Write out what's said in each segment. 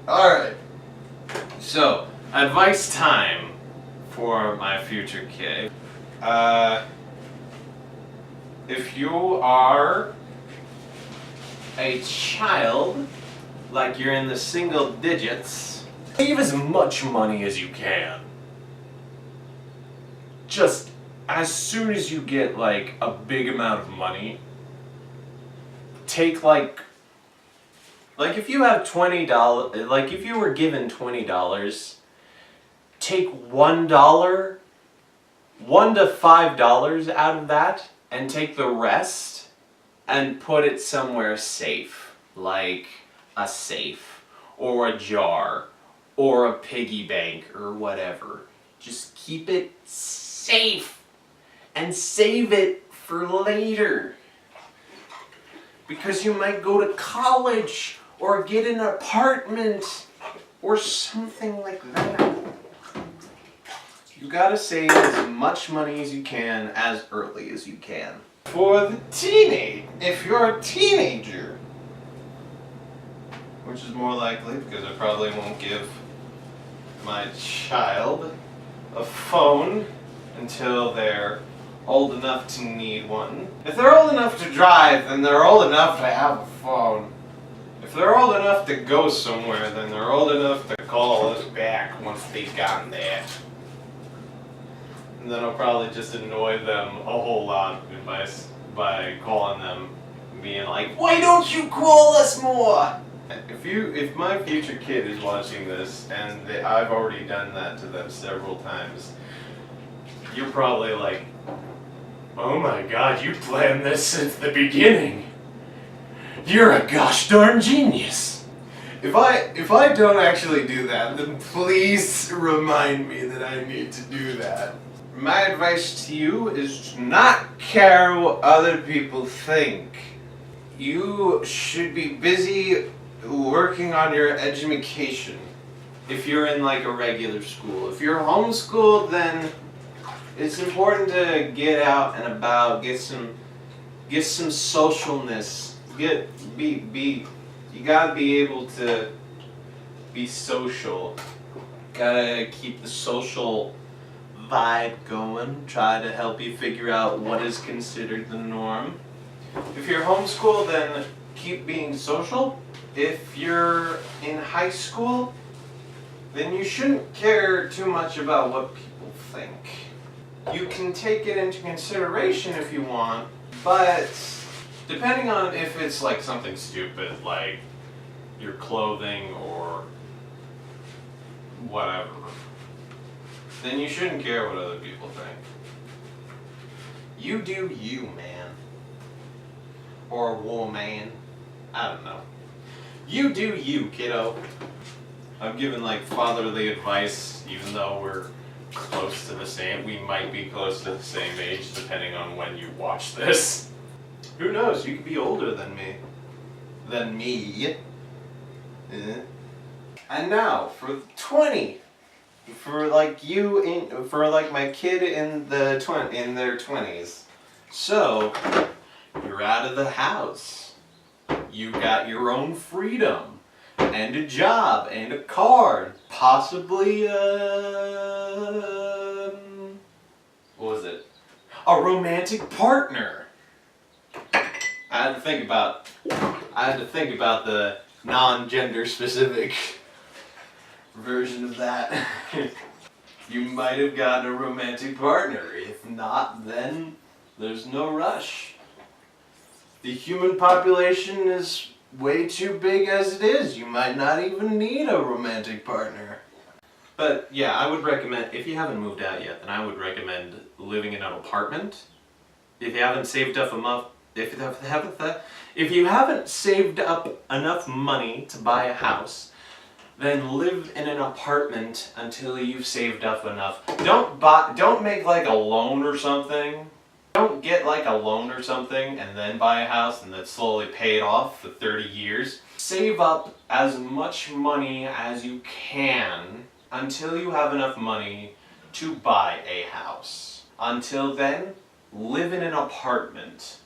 Alright, so advice time for my future kid. If you are a child, like you're in the single digits, save as much money as you can. Just as soon as you get like a big amount of money, take like if you have $20, like if you were given $20, take $1, $1 to $5 out of that, and take the rest and put it somewhere safe, like a safe, or a jar, or a piggy bank, or whatever. Just keep it safe, and save it for later. Because you might go to college, or get an apartment, or something like that. You gotta save as much money as you can, as early as you can. For the if you're a teenager, which is more likely because I probably won't give my child a phone until they're old enough to need one. If they're old enough to drive, then they're old enough to have a phone. If they're old enough to go somewhere, then they're old enough to call us back once they've gotten there. And then I'll probably just annoy them a whole lot by calling them and being like, "Why don't you call us more?" If my future kid is watching this, and I've already done that to them several times, you're probably like, "Oh my God, you planned this since the beginning. You're a gosh darn genius." If I don't actually do that, then please remind me that I need to do that. My advice to you is to not care what other people think. You should be busy working on your education. If you're in like a regular school. If you're homeschooled, then it's important to get out and about, get some socialness. You gotta be able to be social. Gotta keep the social vibe going. Try to help you figure out what is considered the norm. If you're homeschooled, then keep being social. If you're in high school, then you shouldn't care too much about what people think. You can take it into consideration if you want, but depending on if it's like something stupid, like your clothing or whatever, then you shouldn't care what other people think. You do you, man. Or woman. I don't know. You do you, kiddo. I'm giving like fatherly advice, even though we're close to the same. We might be close to the same age, depending on when you watch this. Who knows? You could be older than me. And now for 20. For like my kid in their 20s. So you're out of the house. You got your own freedom and a job and a car, possibly what was it? A romantic partner. I had to think about the non-gender specific version of that. You might have gotten a romantic partner. If not, then there's no rush. The human population is way too big as it is. You might not even need a romantic partner. But yeah, I would recommend, if you haven't moved out yet, then I would recommend living in an apartment. If you haven't saved up enough, if you haven't saved up enough money to buy a house, then live in an apartment until you've saved up enough. Don't make like a loan or something. Don't get like a loan or something and then buy a house and then slowly pay it off for 30 years. Save up as much money as you can until you have enough money to buy a house. Until then, live in an apartment.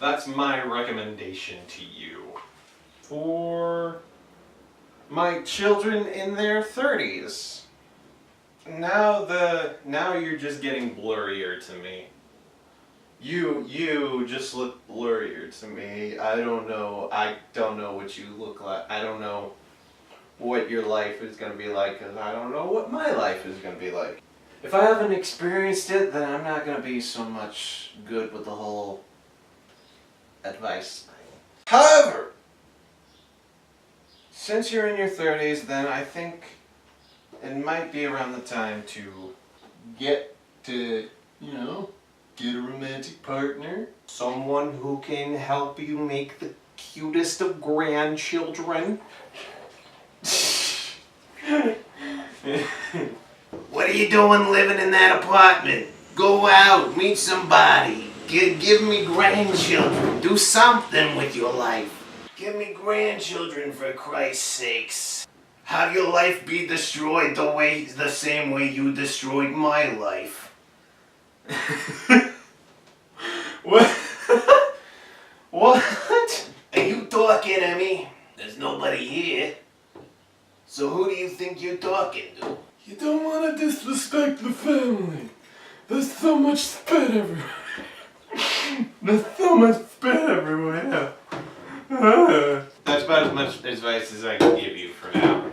That's my recommendation to you. for my children in their 30s. Now you're just getting blurrier to me. You just look blurrier to me. I don't know what you look like. I don't know what your life is going to be like, because I don't know what my life is going to be like. If I haven't experienced it, then I'm not going to be so much good with the whole advice thing. However, since you're in your 30s, then I think it might be around the time to get a romantic partner. Someone who can help you make the cutest of grandchildren. What are you doing living in that apartment? Go out, meet somebody. Give me grandchildren. Do something with your life. Give me grandchildren, for Christ's sakes. Have your life be destroyed the same way you destroyed my life. What? What? Are you talking to me? There's nobody here. So who do you think you're talking to? You don't want to disrespect the family. There's so much spit everywhere. There's so much spit everywhere. That's about as much advice as I can give you for now.